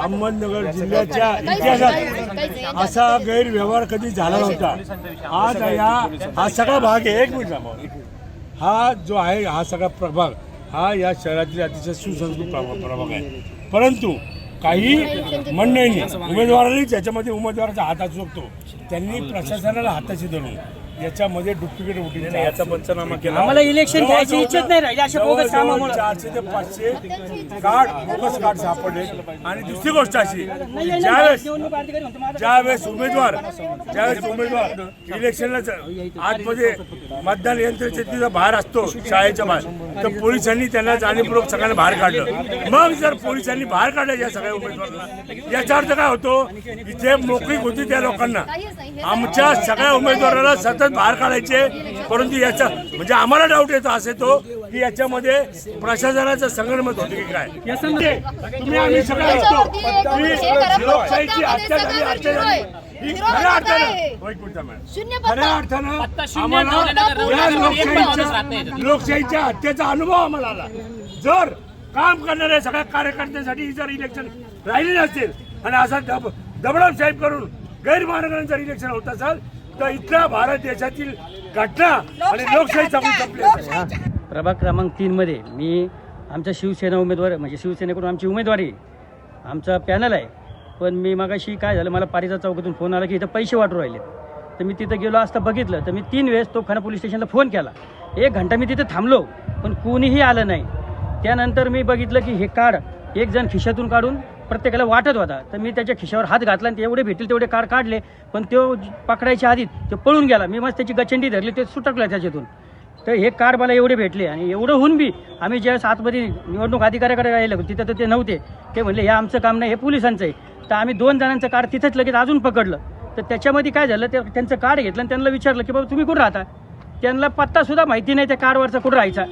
अहमदनगर जिल्ह्याच्या इतिहासात असा गैरव्यवहार कधी झाला नव्हता। आज हा सगळा भाग आहे, एक मिनिट थांबा, हा जो आहे हा सगळा प्रभाग हा या शहरातील अतिशय सुसंस्कृत प्रभाग आहे। परंतु काही मंडळींनी उमेदवारांनीच याच्यामध्ये उमेदवाराचा हात असू शकतो, त्यांनी प्रशासनाला हाताशी धरून याच्यामध्ये डुप्लिकेट वोटिंग याचा पंचनामा केला। आम्हाला इलेक्शन घ्यायची इच्छाच नाही राहिली अशा बोगस कामामुळे 400 ते 500 कार्ड बोगस कार्ड सापडले। आणि दुसरी गोष्ट अशी, ज्यावेळेस उमेदवार इलेक्शनला आतमध्ये मतदान यंत्राच्या तिथं बाहेर असतो शाळेच्या बाहेर, तर पोलिसांनी त्यांना जाणीवपूर्वक सगळ्यांना बाहेर काढलं। मग जर पोलिसांनी बाहेर काढलं या सगळ्या उमेदवारांना, याचा अर्थ काय होतो, इथे मोकळीक होती त्या लोकांना, आमच्या सगळ्या उमेदवाराला सतत बाहेर काढायचे। परंतु याचा म्हणजे आम्हाला डाऊट येतो असे तो की याच्यामध्ये प्रशासनाचं संगनमत होते की काय। तुम्ही आम्ही सगळे लोकशाहीची हत्या झाली, ही खऱ्या अर्थानं लोकशाहीच्या हत्येचा अनुभव आम्हाला आला। जर काम करणाऱ्या सगळ्या कार्यकर्त्यांसाठी जर इलेक्शन राहिले नसेल आणि असा दबदबाशाही करून गैरमार्गाने जर इलेक्शन होत असेल तर इथल्या भारत देशातील घटना आणि लोकशाही संपली। प्रभाग क्रमांक 3 मध्ये मी आमच्या शिवसेना उमेदवार म्हणजे शिवसेनेकडून आमची उमेदवारी आमचा पॅनल आहे, पण मी मगाशी काय झालं, मला पारिजात चौकातून फोन आला की इथं पैसे वाटू राहिले। तर मी तिथं गेलो असता बघितलं तर मी 3 वेळेस तोफखाना पोलीस स्टेशनला फोन केला, 1 घंटा मी तिथे थांबलो पण कोणीही आलं नाही। त्यानंतर मी बघितलं की हे कार्ड एक जण खिशातून काढून प्रत्येकाला वाटत होता, तर मी त्याच्या खिशावर हात घातला आणि एवढे भेटेल तेवढे कार्ड काढले, पण तो पकडायच्या आधी तो पळून गेला। मी मस्त त्याची गचंडी धरली, ते सुटकलं त्याच्यातून। तर हे कार्ड मला एवढे भेटले आणि एवढं होऊन बी आम्ही ज्यावेळेस आतमध्ये निवडणूक अधिकाऱ्याकडे राहिलो तिथं तर ते नव्हते, ते म्हणले हे आमचं काम नाही, हे पोलिसांचं आहे। तर आम्ही 2 जणांचं कार्ड तिथंच लगेच अजून पकडलं। तर त्याच्यामध्ये काय झालं, ते त्यांचं कार्ड घेतलं आणि त्यांना विचारलं की बाबा तुम्ही कुठं राहता, त्यांना पत्तासुद्धा माहिती नाही त्या कार्डवरचा कुठं राहायचा।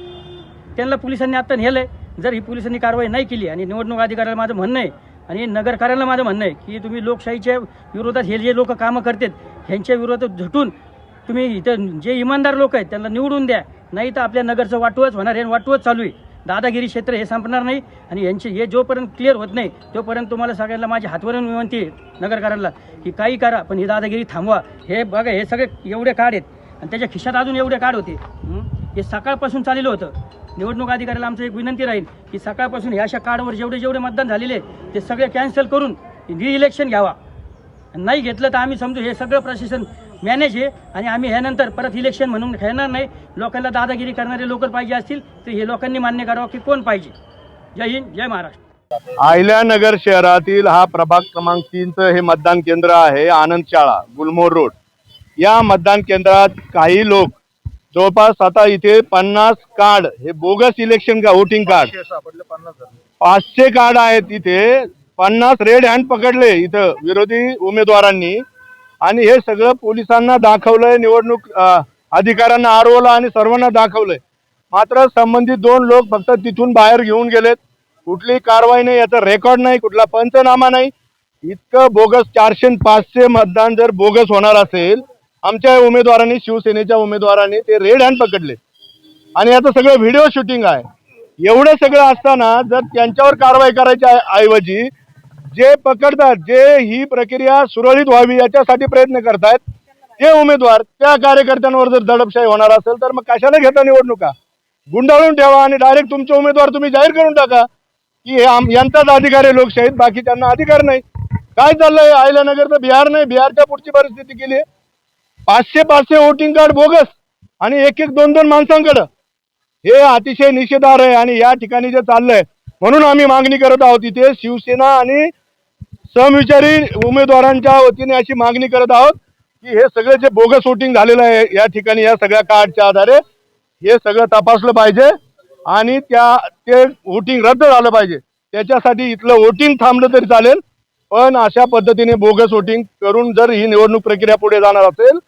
त्यांना पोलिसांनी आता नेलं आहे। जर ही पोलिसांनी कारवाई नाही केली आणि निवडणूक अधिकाऱ्याला माझं म्हणणं आहे आणि नगरकार्याला माझं म्हणणं आहे की तुम्ही लोकशाहीच्या विरोधात हे जे लोक कामं करतात ह्यांच्या विरोधात झटून तुम्ही इथं जे इमानदार लोक आहेत त्यांना निवडून द्या, नाही तर आपल्या नगरचं वाटवच होणार, हे वाटवच चालू आहे। दादागिरी क्षेत्र हे संपणार नाही आणि यांचे हे जोपर्यंत क्लिअर होत नाही तोपर्यंत तुम्हाला सगळ्यांना माझी हातवरून विनंती आहे नगरकार्याला की काही करा पण ही दादागिरी थांबवा। हे बघा हे सगळे एवढे कार्ड आहेत आणि त्याच्या खिशात अजून एवढे कार्ड होते, हे सकाळपासून चाललेलं होतं। निवडणूक अधिकाऱ्याला आमचं एक विनंती राहील की सकाळपासून ह्या अशा कार्डवर जेवढे मतदान झालेले ते सगळे कॅन्सल करून रि-इलेक्शन घ्यावा। नाही घेतलं तर आम्ही समजू हे सगळं प्रशासन मॅनेज आहे आणि आम्ही ह्यानंतर परत इलेक्शन म्हणून खेळणार नाही। लोकांना दादागिरी करणारे लोक पाहिजे असतील तर हे लोकांनी मान्य करावं की कोण पाहिजे। जय हिंद, जय महाराष्ट्र। अहिल्यानगर शहरातील हा प्रभाग क्रमांक 3चं हे मतदान केंद्र आहे, आनंद शाळा, गुलमोहर रोड। या मतदान केंद्रात काही लोक जवळपास आता इथे 50 कार्ड हे बोगस इलेक्शन का वोटिंग कार्ड 500 कार्ड आहेत, इथे 50 रेड हँड पकडले इथं विरोधी उमेदवारांनी आणि हे सगळं पोलिसांना दाखवलंय, निवडणूक अधिकाऱ्यांना आरवलं आणि सर्वांना दाखवलंय। मात्र संबंधित 2 लोक फक्त तिथून बाहेर घेऊन गेलेत, कुठली कारवाई नाही, याचा रेकॉर्ड नाही, कुठला पंचनामा नाही। इतकं बोगस 400 500 मतदान जर बोगस होणार असेल, आमच्या उमेदवारांनी शिवसेनेच्या उमेदवारांनी ते रेड हँड पकडले आणि आता सगळं व्हिडिओ शूटिंग आहे। एवढं सगळं असताना जर त्यांच्यावर कारवाई करायच्या ऐवजी जे पकडतात, जे ही प्रक्रिया सुरळीत व्हावी याच्यासाठी प्रयत्न करतायत ते उमेदवार, त्या कार्यकर्त्यांवर जर दडपशाही होणार असेल तर मग कशाला घेता निवडणुका? गुंडाळून ठेवा आणि डायरेक्ट तुमचे उमेदवार तुम्ही जाहीर करून टाका की हे यांचाच अधिकार आहे लोकशाहीत, बाकी त्यांना अधिकार नाही। काय चाललंय अहिल्यानगर तर बिहार नाही, बिहारच्या पुढची परिस्थिती केली आहे। 500 वोटिंग कार्ड बोगस आणि 1-1 2-2 माणसांकडे, हे अतिशय निषेधार्ह आहे। आणि या ठिकाणी जे चाललंय म्हणून आम्ही मागणी करत आहोत, इथे शिवसेना आणि समविचारी उमेदवारांच्या वतीने अशी मागणी करत आहोत की हे सगळे जे बोगस वोटिंग झालेलं आहे या ठिकाणी या सगळ्या कार्डच्या आधारे हे सगळं तपासलं पाहिजे आणि ते वोटिंग रद्द झालं पाहिजे. त्याच्यासाठी इथलं वोटिंग थांबलं तरी चालेल, पण अशा पद्धतीने बोगस वोटिंग करून जर ही निवडणूक प्रक्रिया पुढे जाणार असेल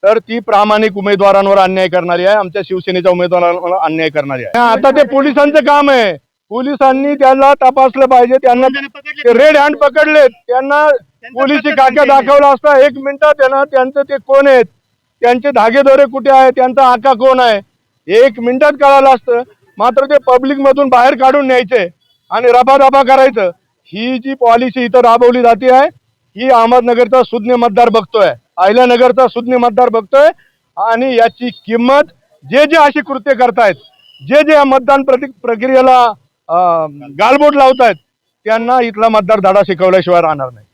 तर ती प्रामाणिक उमेदवारांवर अन्याय करणारी आहे, आमच्या शिवसेनेच्या उमेदवारांवर अन्याय करणारी आहे. आता ते पोलिसांचं काम आहे, पोलिसांनी त्यांना तपासलं पाहिजे. त्यांना रेड हँड पकडलेत, त्यांना पोलिसी काक्या दाखवला असता 1 मिनिटात त्यांचं ते कोण आहेत, त्यांचे धागेदोरे कुठे आहे, त्यांचा आका कोण आहे 1 मिनिटात कळालं असतं. मात्र ते पब्लिक मधून बाहेर काढून न्यायचे आणि रबादबा करायचं. ही जी पॉलिसी इथं राबवली जाते आहे ही अहमदनगरचा सुज्ञ मतदार बघतोय, अहिल्यानगरचा सुज्ञ मतदार बघतोय आणि याची किंमत जे अशी कृत्य करतायत, जे मतदान प्रक्रियेला गालबोट लावतायत त्यांना इथला मतदार धडा शिकवल्याशिवाय राहणार नाही.